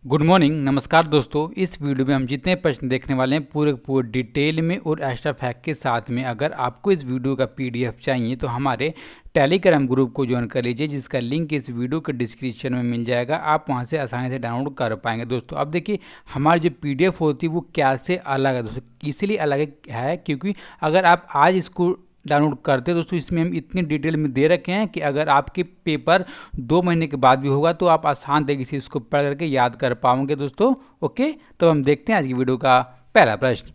Good morning, नमस्कार दोस्तों। इस वीडियो में हम जितने प्रश्न देखने वाले हैं पूरे डिटेल में और एक्स्ट्रा फैक्ट के साथ में। अगर आपको इस वीडियो का पीडीएफ चाहिए तो हमारे टेलीग्राम ग्रुप को ज्वाइन कर लीजिए, जिसका लिंक इस वीडियो के डिस्क्रिप्शन में मिल जाएगा। आप वहां से आसानी से डाउनलोड कर पाएंगे दोस्तों। अब देखिए, हमारी जो पीडीएफ होती है वो क्या से अलग है दोस्तों। इसलिए अलग है क्योंकि अगर आप आज इसको डाउनलोड करते हैं दोस्तों, इसमें हम इतनी डिटेल में दे रखे हैं कि अगर आपके पेपर 2 महीने के बाद भी होगा तो आप आसान तरीके से इसको पढ़ करके याद कर पाओगे दोस्तों। ओके, तो हम देखते हैं आज की वीडियो का पहला प्रश्न।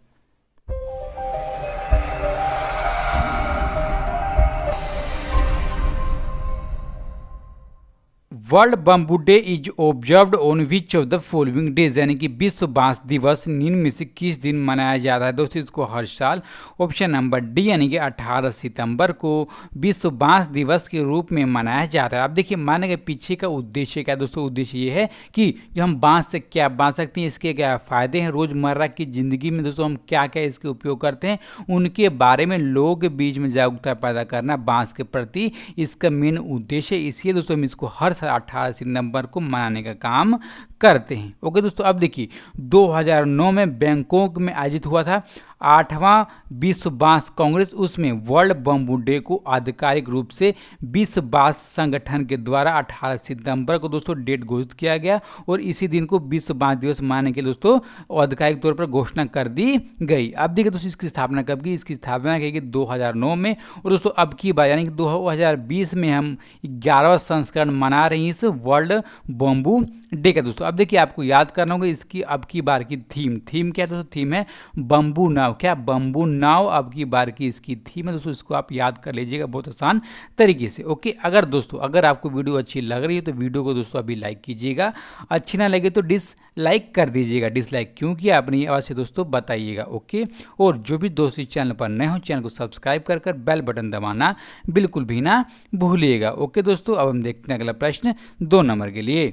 World bamboo day is observed on which of the following days, यानी कि विश्व बांस दिवस निम्न में से किस दिन मनाया जाता है दोस्तों। इसको हर साल ऑप्शन नंबर डी यानी कि 18 सितंबर को विश्व बांस दिवस के रूप में मनाया जाता है। अब देखिए, मानने के पीछे का उद्देश्य क्या है दोस्तों। उद्देश्य ये है कि जो हम बांस से क्या बना सकते हैं, इसके क्या फ़ायदे हैं, रोज़मर्रा की ज़िंदगी में दोस्तों हम क्या क्या इसके उपयोग करते हैं, उनके बारे में लोगों के बीच में जागरूकता पैदा करना बांस के प्रति इसका मेन उद्देश्य है। इसलिए दोस्तों हम इसको हर साल 18 सितंबर को मनाने का काम करते हैं। ओके दोस्तों, अब देखिए 2009 में बैंकॉक में आयोजित हुआ था 8वां विश्व बांस कांग्रेस। उसमें वर्ल्ड बम्बू डे को आधिकारिक रूप से विश्व बांस संगठन के द्वारा 18 सितंबर को दोस्तों डेट घोषित किया गया और इसी दिन को विश्व बांस दिवस मनाने के लिए दोस्तों आधिकारिक तौर पर घोषणा कर दी गई। अब देखिए दोस्तों, इसकी स्थापना कब की? इसकी स्थापना की गई 2009 में। और दोस्तों अब की बार यानी कि 2020 में हम 11वां संस्करण मना रहे हैं इस वर्ल्ड बम्बू डे का दोस्तों। अब देखिए, आपको याद करना होगा इसकी अब की बार की थीम क्या है दोस्तों। थीम है बम्बू नाव। क्या? बम्बू नाव अब की बार की इसकी थीम है दोस्तों। इसको आप याद कर लीजिएगा बहुत आसान तरीके से। ओके, अगर आपको वीडियो अच्छी लग रही है तो वीडियो को दोस्तों अभी लाइक कीजिएगा। अच्छी ना लगे तो डिसलाइक कर दीजिएगा। डिसलाइक क्यों किया अपनी आवाज़ से दोस्तों बताइएगा। ओके, और जो भी दोस्त इस चैनल पर नए हो चैनल को सब्सक्राइब कर बेल बटन दबाना बिल्कुल भी ना भूलिएगा। ओके दोस्तों, अब हम देखते हैं अगला प्रश्न 2 नंबर के लिए।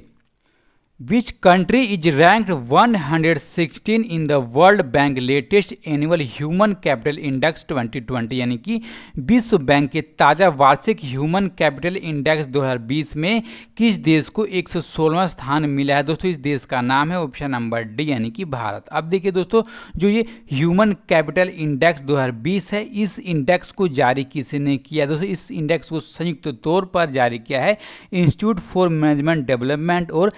Which country is ranked 116 in the World Bank latest annual Human Capital Index 2020, यानी कि विश्व बैंक के ताज़ा वार्षिक ह्यूमन कैपिटल इंडेक्स 2020 में किस देश को 116वां स्थान मिला है दोस्तों। इस देश का नाम है ऑप्शन नंबर डी यानी कि भारत। अब देखिए दोस्तों, जो ये ह्यूमन कैपिटल इंडेक्स 2020 है, इस इंडेक्स को जारी किसने किया दोस्तों। इस इंडेक्स को संयुक्त तौर पर जारी किया है इंस्टीट्यूट फॉर मैनेजमेंट डेवलपमेंट और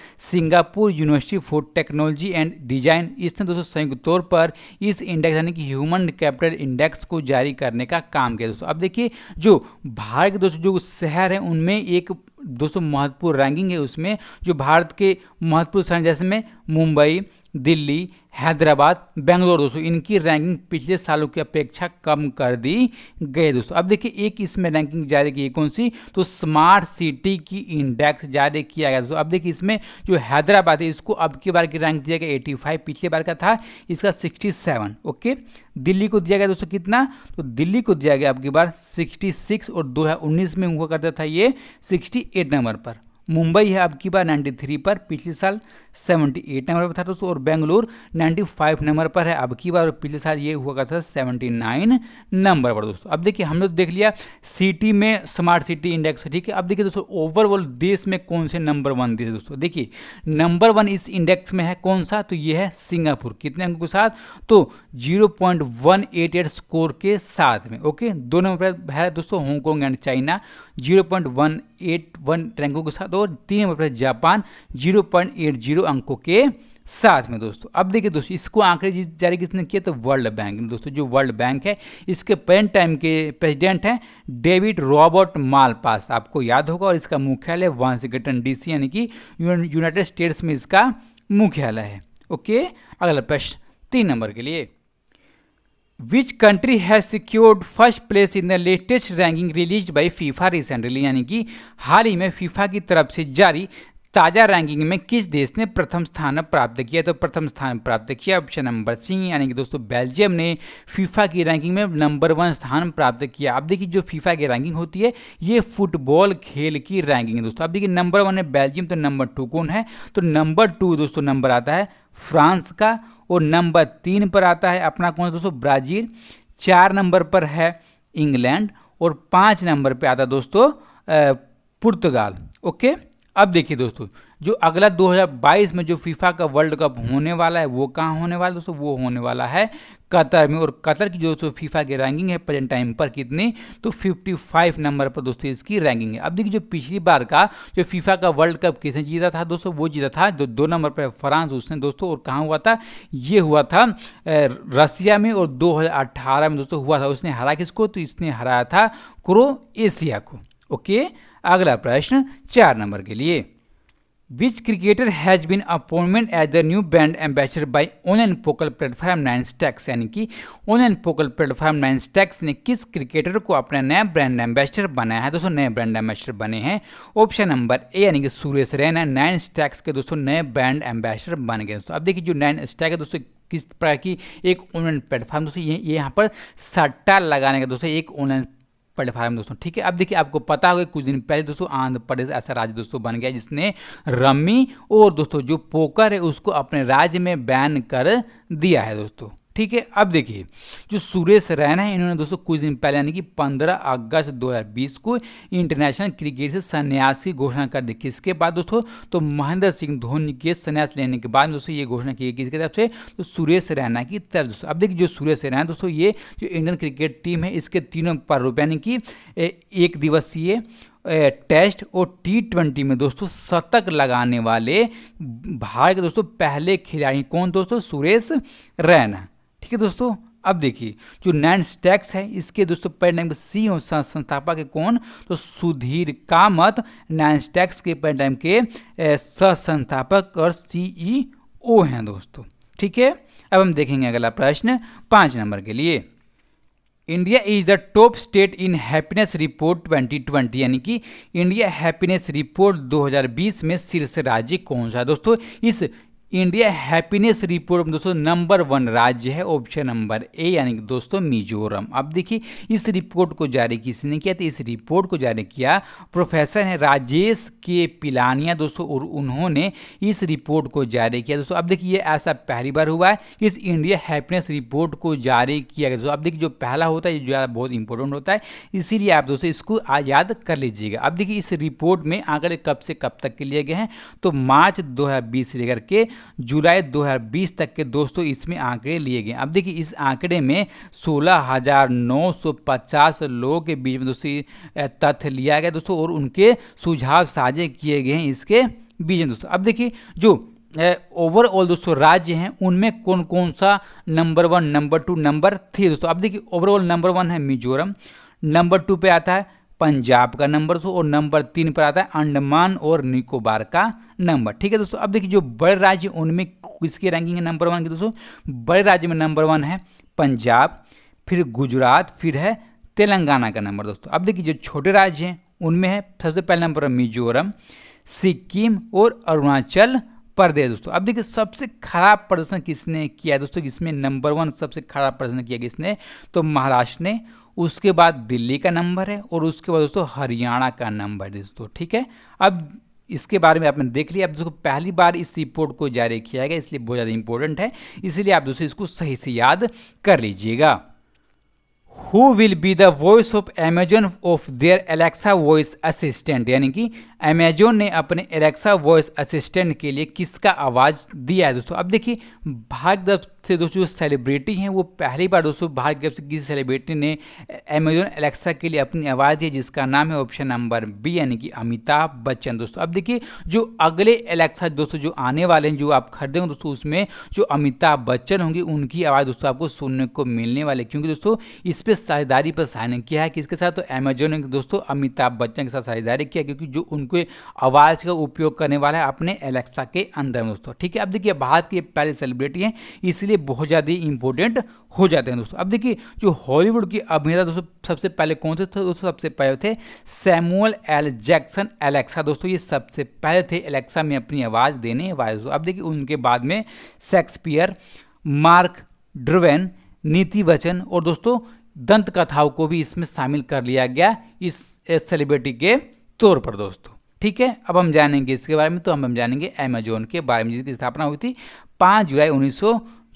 Singapore university for technology and design. इसने दोस्तों संयुक्त तौर पर इस इंडेक्स यानी कि ह्यूमन कैपिटल इंडेक्स को जारी करने का काम किया दोस्तों। अब देखिए, जो भारत के दोस्तों जो शहर हैं उनमें एक दोस्तों महत्वपूर्ण रैंकिंग है। उसमें जो भारत के महत्वपूर्ण शहर जैसे में मुंबई, दिल्ली, हैदराबाद, बेंगलोर दोस्तों, इनकी रैंकिंग पिछले सालों की अपेक्षा कम कर दी गई दोस्तों। अब देखिए, एक इसमें रैंकिंग जारी की है कौन सी, तो स्मार्ट सिटी की इंडेक्स जारी किया गया दोस्तों। अब देखिए, इसमें जो हैदराबाद है इसको अब की बार की रैंक दिया गया 85, पिछले बार का था इसका 67। ओके, दिल्ली को दिया गया दोस्तों कितना, तो दिल्ली को दिया गया अब की बार 66 और 2019 में हुआ करता था ये 68 नंबर पर। मुंबई है अब की बार 93 पर, पिछले साल 78 नंबर पर था दोस्तों। और बेंगलोर 95 नंबर पर है अब की बार, और पिछले साल ये हुआ करता था 79 नंबर पर दोस्तों। अब देखिए, हमने तो देख लिया सिटी में स्मार्ट सिटी इंडेक्स, ठीक है। अब देखिए दोस्तों, ओवरऑल देश में कौन से नंबर 1 देश है दोस्तों। देखिए, नंबर 1 इस इंडेक्स में है कौन सा, तो ये है सिंगापुर। कितने अंकों के साथ, तो 0.188 स्कोर के साथ में। ओके, 2 नंबर पर है दोस्तों हांगकांग एंड चाइना 0.181 रैंकों के साथ, और 3 नंबर पर जापान 0.80 अंकों के साथ में दोस्तों। अब देखिए दोस्तों, इसको आंकड़े जारी किसने किया, तो वर्ल्ड बैंक दोस्तों। जो वर्ल्ड बैंक है इसके पेरेंट टाइम के प्रेसिडेंट हैं डेविड रॉबर्ट मालपास, आपको याद होगा। और इसका मुख्यालय वाशिंगटन डीसी यानी कि यूनाइटेड स्टेट्स में इसका मुख्यालय है। ओके, अगला प्रश्न 3 नंबर के लिए। Which country has secured first place in the latest ranking release by FIFA recently, यानी कि हाल ही में फीफा की तरफ से जारी ताज़ा रैंकिंग में किस देश ने प्रथम स्थान प्राप्त किया, तो प्रथम स्थान प्राप्त किया ऑप्शन नंबर सी यानी कि दोस्तों बेल्जियम ने फीफा की रैंकिंग में नंबर 1 स्थान प्राप्त किया। अब देखिए, जो फीफा की रैंकिंग होती है ये फुटबॉल खेल की रैंकिंग है दोस्तों। अब देखिए, नंबर 1 है बेल्जियम, तो नंबर 2 कौन है, तो नंबर 2 दोस्तों नंबर आता है फ्रांस का, और नंबर 3 पर आता है अपना कौन है दोस्तों, ब्राज़ील। 4 नंबर पर है इंग्लैंड, और 5 नंबर पर आता है दोस्तों पुर्तगाल। ओके, अब देखिए दोस्तों, जो अगला 2022 में जो फीफा का वर्ल्ड कप होने वाला है वो कहाँ होने वाला है दोस्तों, वो होने वाला है कतर में। और कतर की जो फीफा की रैंकिंग है प्रेजेंट टाइम पर कितनी, तो 55 नंबर पर दोस्तों इसकी रैंकिंग है। अब देखिए जो पिछली बार का जो फीफा का वर्ल्ड कप किसने जीता था दोस्तों, वो जीता था जो 2 नंबर पर फ्रांस उसने दोस्तों। और कहाँ हुआ था, ये हुआ था रसिया में, और 2018 में दोस्तों हुआ था। उसने हरा किसको, तो इसने हराया था क्रोएशिया को। ओके, अगला प्रश्न 4 नंबर के लिए, which cricketer has been appointment as the new brand ambassador by online poker platform nine stacks, यानी कि online poker platform nine stacks ने किस क्रिकेटर को अपना नया ब्रांड एम्बेसडर बनाया है दोस्तों। नए ब्रांड एम्बेसडर बने हैं, ऑप्शन नंबर ए यानी कि सुरेश रैना नाइन स्टैक्स के दोस्तों नए ब्रांड एम्बेसडर बन गए दोस्तों। अब देखिए जो नाइन स्टैक है दोस्तों किस प्रकार की एक ऑनलाइन प्लेटफॉर्म दोस्तों, ये यहाँ पर सट्टा लगाने का दोस्तों एक ऑनलाइन प्लेटफॉर्म दोस्तों। ठीक है, अब देखिए आपको पता होगा कुछ दिन पहले दोस्तों आंध्र प्रदेश ऐसा राज्य दोस्तों बन गया जिसने रम्मी और दोस्तों जो पोकर है उसको अपने राज्य में बैन कर दिया है दोस्तों। ठीक है, अब देखिए जो सुरेश रैना है इन्होंने दोस्तों कुछ दिन पहले यानी कि 15 अगस्त 2020 को इंटरनेशनल क्रिकेट से संन्यास की घोषणा कर दी। किसके बाद दोस्तों, तो महेंद्र सिंह धोनी के संन्यास लेने के बाद दोस्तों ये घोषणा की किसकी तरफ से, तो सुरेश रैना की तरफ दोस्तों। अब देखिए जो सुरेश रैना दोस्तों ये जो इंडियन क्रिकेट टीम है इसके तीनों प्रारूप यानी कि 1 दिवसीय टेस्ट और T20 में दोस्तों शतक लगाने वाले भारत के दोस्तों पहले खिलाड़ी कौन दोस्तों, सुरेश रैना। ठीक है दोस्तों, अब देखिए जो नाइन स्टैक्स है इसके दोस्तों परिणाम सी और संस्थापक है कौन, तो सुधीर कामत नाइन स्टैक्स के परिणाम के सह संस्थापक और CEO हैं दोस्तों। ठीक है, अब हम देखेंगे अगला प्रश्न 5 नंबर के लिए, India is the top state in happiness report 2020, यानी कि इंडिया हैप्पीनेस रिपोर्ट 2020 में शीर्ष राज्य कौन सा है दोस्तों। इस इंडिया हैप्पीनेस रिपोर्ट में दोस्तों नंबर 1 राज्य है ऑप्शन नंबर ए यानी कि दोस्तों मिजोरम। अब देखिए इस रिपोर्ट को जारी किसने किया, तो इस रिपोर्ट को जारी किया प्रोफेसर है राजेश के पिलानिया दोस्तों, और उन्होंने इस रिपोर्ट को जारी किया दोस्तों। अब देखिए ऐसा पहली बार हुआ है कि इस इंडिया हैप्पीनेस रिपोर्ट को जारी किया गया दोस्तों। अब देखिए जो पहला होता है जो बहुत इंपॉर्टेंट होता है, इसीलिए आप दोस्तों इसको आज याद कर लीजिएगा। अब देखिए इस रिपोर्ट में आंकड़े कब से कब तक के लिए गए हैं, तो मार्च 2020 से लेकर के जुलाई 2020 तक के दोस्तों इसमें आंकड़े लिए गए। अब देखिए इस आंकड़े में 16,950 लोगों के बीच में दोस्तों तथ्य लिया गया दोस्तों, और उनके सुझाव साझे किए गए हैं इसके बीच में दोस्तों। अब देखिए जो ओवरऑल दोस्तों राज्य हैं उनमें कौन कौन सा नंबर 1, नंबर 2, नंबर 3 दोस्तों। अब देखिए ओवरऑल नंबर 1 है मिजोरम, नंबर 2 पे आता है पंजाब का नंबर दोस्तों, और नंबर 3 पर आता है अंडमान और निकोबार का नंबर। ठीक है दोस्तों, अब देखिए जो बड़े राज्य उनमें किसकी रैंकिंग है नंबर 1 की दोस्तों, बड़े राज्य में नंबर 1 है पंजाब, फिर गुजरात, फिर है तेलंगाना का नंबर दोस्तों। अब देखिए जो छोटे राज्य हैं उनमें है सबसे पहले नंबर मिजोरम, सिक्किम और अरुणाचल प्रदेश दोस्तों। अब देखिए सबसे खराब प्रदर्शन किसने किया है दोस्तों, इसमें नंबर 1 सबसे खराब प्रदर्शन किया किसने, तो महाराष्ट्र ने, उसके बाद दिल्ली का नंबर है, और उसके बाद दोस्तों हरियाणा का नंबर है दोस्तों। ठीक है, अब इसके बारे में आपने देख लिया। अब दोस्तों पहली बार इस रिपोर्ट को जारी किया गया इसलिए बहुत ज़्यादा इंपॉर्टेंट है, इसलिए आप दोस्तों इसको सही से याद कर लीजिएगा। Who will be the voice of Amazon of their Alexa voice assistant, यानी कि अमेजॉन ने अपने एलेक्सा वॉइस असिस्टेंट के लिए किसका आवाज़ दिया है दोस्तों। अब देखिए भारत से दोस्तों जो सेलिब्रिटी हैं वो पहली बार दोस्तों भारत की तरफ से किसी सेलिब्रिटी ने अमेजॉन एलेक्सा के लिए अपनी आवाज़ दी, जिसका नाम है ऑप्शन नंबर बी यानी कि अमिताभ बच्चन दोस्तों। अब देखिए जो अगले एलेक्सा दोस्तों जो आने वाले हैं जो आप खरीदेंगे दोस्तों उसमें जो अमिताभ बच्चन होंगे उनकी आवाज़ दोस्तों आपको सुनने को मिलने वाले, क्योंकि दोस्तों इस पर साझेदारी पर साइन किया है किसके साथ, तो अमेजॉन ने दोस्तों अमिताभ बच्चन के साथ साझेदारी किया, क्योंकि जो उनको आवाज़ का उपयोग करने वाला है अपने एलेक्सा के अंदर दोस्तों। ठीक है, अब देखिए भारत के पहले सेलिब्रिटी हैं इसलिए बहुत ज़्यादा इंपॉर्टेंट हो जाते हैं दोस्तों। अब देखिए जो हॉलीवुड की अभिनेता दोस्तों सबसे पहले कौन थे दोस्तों, सबसे पहले थे सैमुअल एल जैक्सन एलेक्सा दोस्तों, ये सबसे पहले थे एलेक्सा में अपनी आवाज़ देने वाले दोस्तों। अब देखिए उनके बाद में शेक्सपियर, मार्क ड्वेन, नीति वचन और दोस्तों दंत कथाओं को भी इसमें शामिल कर लिया गया इस सेलिब्रिटी के तौर पर दोस्तों। ठीक है, अब हम जानेंगे इसके बारे में, तो हम जानेंगे अमेजॉन के बारे में, जिसकी स्थापना हुई थी 5 जुलाई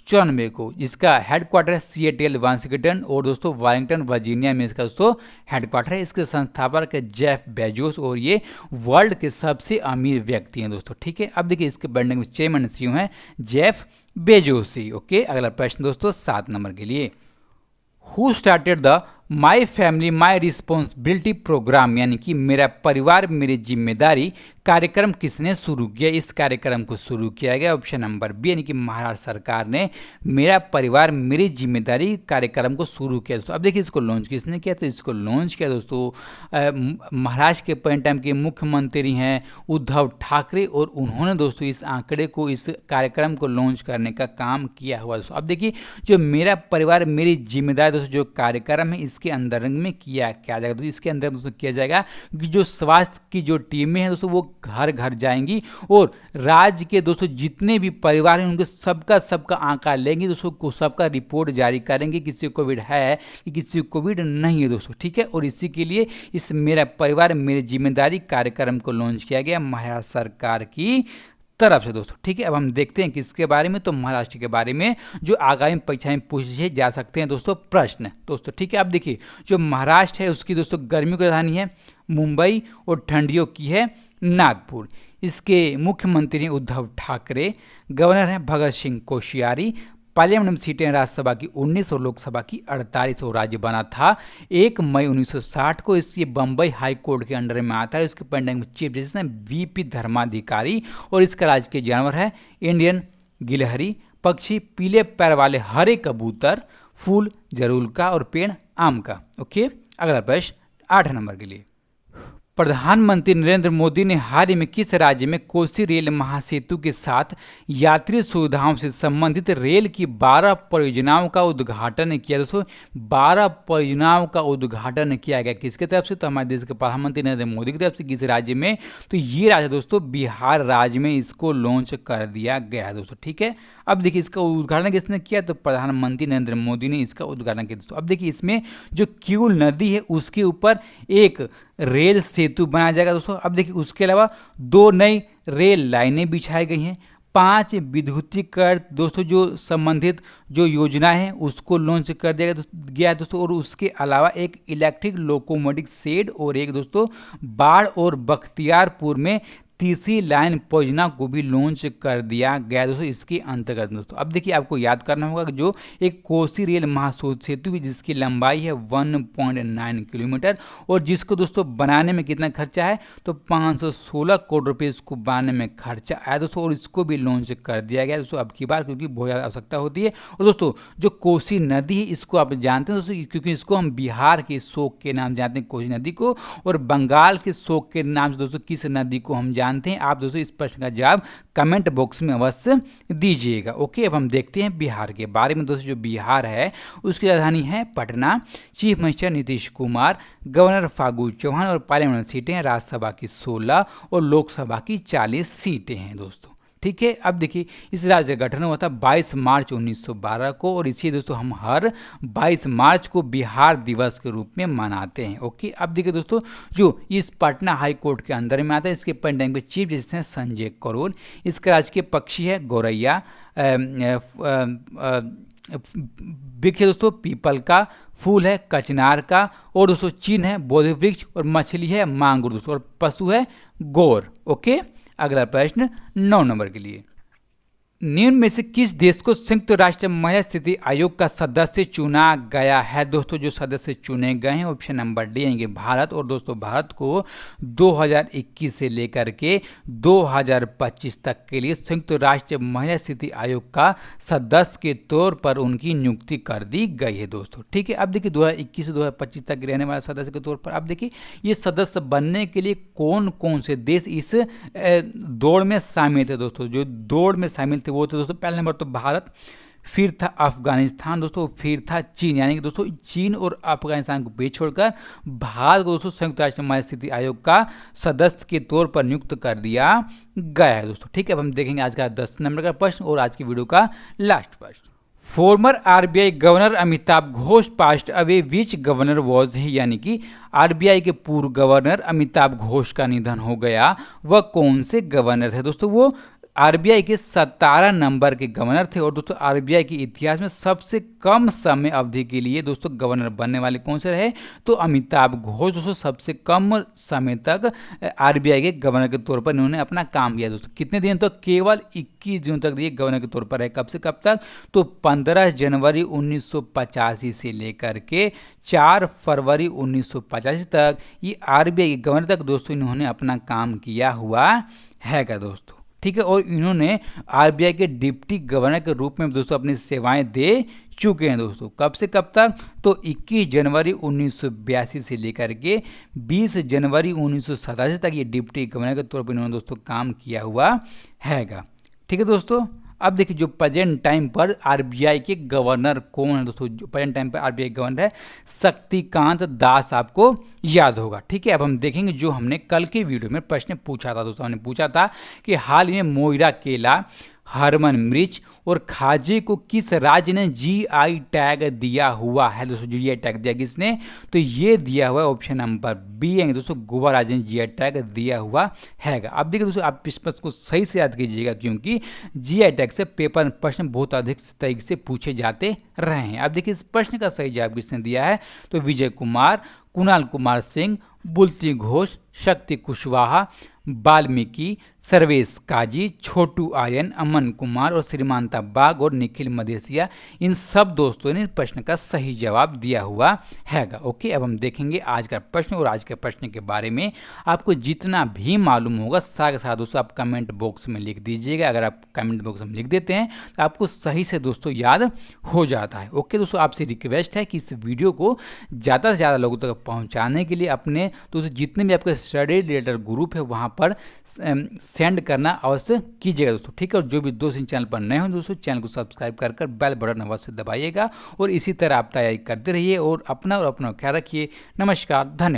94 को। इसका हेडक्वार्टर है सिएटल वाशिंगटन और दोस्तों वाशिंगटन वर्जीनिया में इसका दोस्तों हेडक्वार्टर है। इसके संस्थापक है जेफ बेजोस और ये वर्ल्ड के सबसे अमीर व्यक्ति हैं दोस्तों, ठीक है। अब देखिए इसके बिल्डिंग में चेयरमैन सीईओ हैं जेफ बेजोसी, ओके। अगला प्रश्न दोस्तों 7 नंबर के लिए, who started the my family my responsibility programme, यानी कि मेरा परिवार मेरी जिम्मेदारी कार्यक्रम किसने शुरू किया? इस कार्यक्रम को शुरू किया गया ऑप्शन नंबर बी, यानी कि महाराष्ट्र सरकार ने मेरा परिवार मेरी जिम्मेदारी कार्यक्रम को शुरू किया दोस्तों। अब देखिए इसको लॉन्च किसने किया? तो इसको लॉन्च किया दोस्तों महाराष्ट्र के पॉइंट टाइम के मुख्यमंत्री हैं उद्धव ठाकरे, और उन्होंने दोस्तों इस आंकड़े को, इस कार्यक्रम को लॉन्च करने का काम किया हुआ दोस्तों। अब देखिए जो मेरा परिवार मेरी जिम्मेदारी दोस्तों जो कार्यक्रम है इसके अंदर में किया जाएगा दोस्तों। इसके अंदर दोस्तों किया जाएगा कि जो स्वास्थ्य की जो टीमें हैं दोस्तों वो घर घर जाएंगी और राज्य के दोस्तों जितने भी परिवार हैं उनके सबका आंकड़ा लेंगे दोस्तों, को सबका रिपोर्ट जारी करेंगे, किसी को कोविड है कि किसी को कोविड नहीं है दोस्तों, ठीक है। और इसी के लिए इस मेरा परिवार मेरी जिम्मेदारी कार्यक्रम को लॉन्च किया गया महाराष्ट्र सरकार की तरफ से दोस्तों, ठीक है। अब हम देखते हैं किसके बारे में, तो महाराष्ट्र के बारे में जो आगामी परीक्षाएं पूछे जा सकते हैं दोस्तों प्रश्न दोस्तों, ठीक है। अब देखिए जो महाराष्ट्र है उसकी दोस्तों गर्मियों की राजधानी है मुंबई और ठंडियों की है नागपुर। इसके मुख्यमंत्री हैं उद्धव ठाकरे, गवर्नर हैं भगत सिंह कोश्यारी, पार्लियामेंट सीटें राज्यसभा की 19 और लोकसभा की 48 और राज्य बना था 1 मई 1960 को। इसके बम्बई हाई कोर्ट के अंडर में आता है। इसके पेंडिंग में चीफ जस्टिस हैं वीपी धर्माधिकारी और इसका राजकीय जानवर है इंडियन गिलहरी, पक्षी पीले पैर वाले हरे कबूतर, फूल जरूल का और पेड़ आम का, ओके। अगला प्रश्न 8 नंबर के लिए, प्रधानमंत्री नरेंद्र मोदी ने हाल ही में किस राज्य में कोसी रेल महासेतु के साथ यात्री सुविधाओं से संबंधित रेल की 12 परियोजनाओं का उद्घाटन किया? दोस्तों 12 परियोजनाओं का उद्घाटन किया गया किसके तरफ से? तो हमारे देश के प्रधानमंत्री नरेंद्र मोदी की तरफ से। किस राज्य में? तो ये राज्य दोस्तों बिहार राज्य में इसको लॉन्च कर दिया गया है दोस्तों, ठीक है। अब देखिए इसका उद्घाटन किसने किया? तो प्रधानमंत्री नरेंद्र मोदी ने इसका उद्घाटन किया दोस्तों। अब देखिए इसमें जो क्यूल नदी है उसके ऊपर एक रेल सेतु बनाया जाएगा दोस्तों। अब देखिए उसके अलावा 2 नई रेल लाइनें बिछाई गई हैं, 5 विद्युतीकरण दोस्तों जो संबंधित जो योजनाएं हैं उसको लॉन्च कर दिया गया है दोस्तों। और उसके अलावा एक इलेक्ट्रिक लोकोमोटिव शेड और एक दोस्तों बाढ़ और बख्तियारपुर में तीसरी लाइन परियोजना को भी लॉन्च कर दिया गया दोस्तों इसके अंतर्गत दोस्तों। अब देखिए आपको याद करना होगा कि जो एक कोसी रेल महासेतु है जिसकी लंबाई है 1.9 किलोमीटर और जिसको दोस्तों बनाने में कितना खर्चा है? तो 516 करोड़ रुपये इसको बनाने में खर्चा आया दोस्तों और इसको भी लॉन्च कर दिया गया दोस्तों अब की बार, क्योंकि बहुत ज़्यादा आवश्यकता होती है। और दोस्तों जो कोसी नदी है इसको आप जानते हैं दोस्तों, क्योंकि इसको हम बिहार के शोक के नाम जानते हैं कोसी नदी को, और बंगाल के शोक के नाम से दोस्तों किस नदी को हम जानते हैं? आप दोस्तों इस प्रश्न का जवाब कमेंट बॉक्स में अवश्य दीजिएगा, ओके। अब हम देखते हैं बिहार के बारे में दोस्तों। जो बिहार है उसकी राजधानी है Patna, chief minister Nitish Kumar, governor Phagu Chauhan और पार्लियामेंट सीटें हैं राज्यसभा की 16 और लोकसभा की 40 सीटें हैं दोस्तों, ठीक है। अब देखिए इस राज्य का गठन हुआ था 22 मार्च 1912 को और इसी दोस्तों हम हर 22 मार्च को बिहार दिवस के रूप में मनाते हैं, ओके। अब देखिए दोस्तों जो इस पटना हाई कोर्ट के अंदर में आता है इसके पेंडिंग पे चीफ जस्टिस हैं संजय करोल, इसका राजकीय पक्षी है गौरैया, वृक्ष दोस्तों पीपल का, फूल है कचनार का और दोस्तों चिन्ह है बोधि वृक्ष और मछली है मांगुर दोस्तों और पशु है गौर, ओके। अगला प्रश्न 9 नंबर के लिए, निम्न में से किस देश को संयुक्त राष्ट्र महिला स्थिति आयोग का सदस्य चुना गया है? दोस्तों जो सदस्य चुने गए हैं ऑप्शन नंबर डी यानी कि भारत, और दोस्तों भारत को 2021 से लेकर के 2025 तक के लिए संयुक्त राष्ट्र महिला स्थिति आयोग का सदस्य के तौर पर उनकी नियुक्ति कर दी गई है दोस्तों, ठीक है। अब देखिए 2021 से 2025 तक रहने वाले सदस्य के तौर पर अब देखिए ये सदस्य बनने के लिए कौन कौन से देश इस दौड़ में शामिल थे दोस्तों। जो दौड़ में शामिल थे वो थे दोस्तों पहले नंबर तो भारत, फिर था अफगानिस्तान दोस्तों, फिर था चीन, यानी कि दोस्तों चीन और अफगानिस्तान को पीछे छोड़कर भारत को दोस्तों संयुक्त राष्ट्र महिला स्थिति आयोग का सदस्य के तौर पर नियुक्त कर दिया गया है दोस्तों, ठीक है। अब हम देखेंगे आज का 10 नंबर का प्रश्न और आज की वीडियो का लास्ट प्रश्न। Farmer RBI governor Amitabh Ghosh passed away which governor was he, यानी कि आरबीआई के पूर्व गवर्नर अमिताभ घोष का निधन हो गया, वह कौन से गवर्नर थे दोस्तों? वो आरबीआई के 17 नंबर के गवर्नर थे। और दोस्तों आरबीआई के इतिहास में सबसे कम समय अवधि के लिए दोस्तों गवर्नर बनने वाले कौन से रहे, तो अमिताभ घोष दोस्तों सबसे कम समय तक आरबीआई के गवर्नर के तौर पर इन्होंने अपना काम किया। दोस्तों कितने दिन तक, केवल 21 दिनों तक ये गवर्नर के तौर पर रहे। कब से कब तक, तो 15 जनवरी 1985 से लेकर के 4 फरवरी 1985 तक ये आरबीआई के गवर्नर तक दोस्तों इन्होंने अपना काम किया हुआ हैगा दोस्तों, ठीक है। और इन्होंने आरबीआई के डिप्टी गवर्नर के रूप में दोस्तों अपनी सेवाएं दे चुके हैं दोस्तों। कब से कब तक, तो 21 जनवरी 1982 से लेकर के 20 जनवरी 1987 तक ये डिप्टी गवर्नर के तौर पर इन्होंने दोस्तों काम किया हुआ हैगा, ठीक है दोस्तों। अब देखिए जो प्रेजेंट टाइम पर आरबीआई के गवर्नर कौन है दोस्तों, जो प्रेजेंट टाइम पर आरबीआई गवर्नर है शक्तिकांत दास, आपको याद होगा, ठीक है। अब हम देखेंगे जो हमने कल के वीडियो में प्रश्न पूछा था दोस्तों, हमने पूछा था कि हाल ही में मोइरा केला, हरमन मिर्च और खाजे को किस राज्य ने जीआई टैग दिया हुआ है दोस्तों। जीआई टैग दिया किसने, तो ये दिया हुआ है ऑप्शन नंबर बी है दोस्तों, गोवा राज्य ने जीआई टैग दिया हुआ हैगा। अब देखिए दोस्तों आप इस प्रश्न को सही से याद कीजिएगा, क्योंकि जीआई टैग से पेपर प्रश्न बहुत अधिक तरीके से पूछे जाते रहे हैं। अब देखिए इस प्रश्न का सही जवाब किसने दिया है, तो विजय कुमार, कुणाल कुमार सिंह, बुल्ती घोष, शक्ति कुशवाहा, वाल्मीकि, सर्वेश काजी, छोटू आर्यन, अमन कुमार और श्रीमांता बाग और निखिल मदेशिया, इन सब दोस्तों ने प्रश्न का सही जवाब दिया हुआ हैगा। ओके, अब हम देखेंगे आज का प्रश्न, और आज के प्रश्न के बारे में आपको जितना भी मालूम होगा साथ के साथ दोस्तों आप कमेंट बॉक्स में लिख दीजिएगा। अगर आप कमेंट बॉक्स में लिख देते हैं तो आपको सही से दोस्तों याद हो जाता है। ओके दोस्तों, आपसे रिक्वेस्ट है कि इस वीडियो को ज़्यादा से ज़्यादा लोगों तक पहुँचाने के लिए अपने दोस्तों जितने भी आपके स्टडी रिलेटेड ग्रुप है वहाँ पर सेंड करना अवश्य कीजिएगा दोस्तों, ठीक है। और जो भी दोस्त इन चैनल पर नए हो दोस्तों, चैनल को सब्सक्राइब कर बेल बटन अवश्य दबाइएगा। और इसी तरह आप तैयारी करते रहिए और अपना ख्याल रखिए। नमस्कार, धन्यवाद।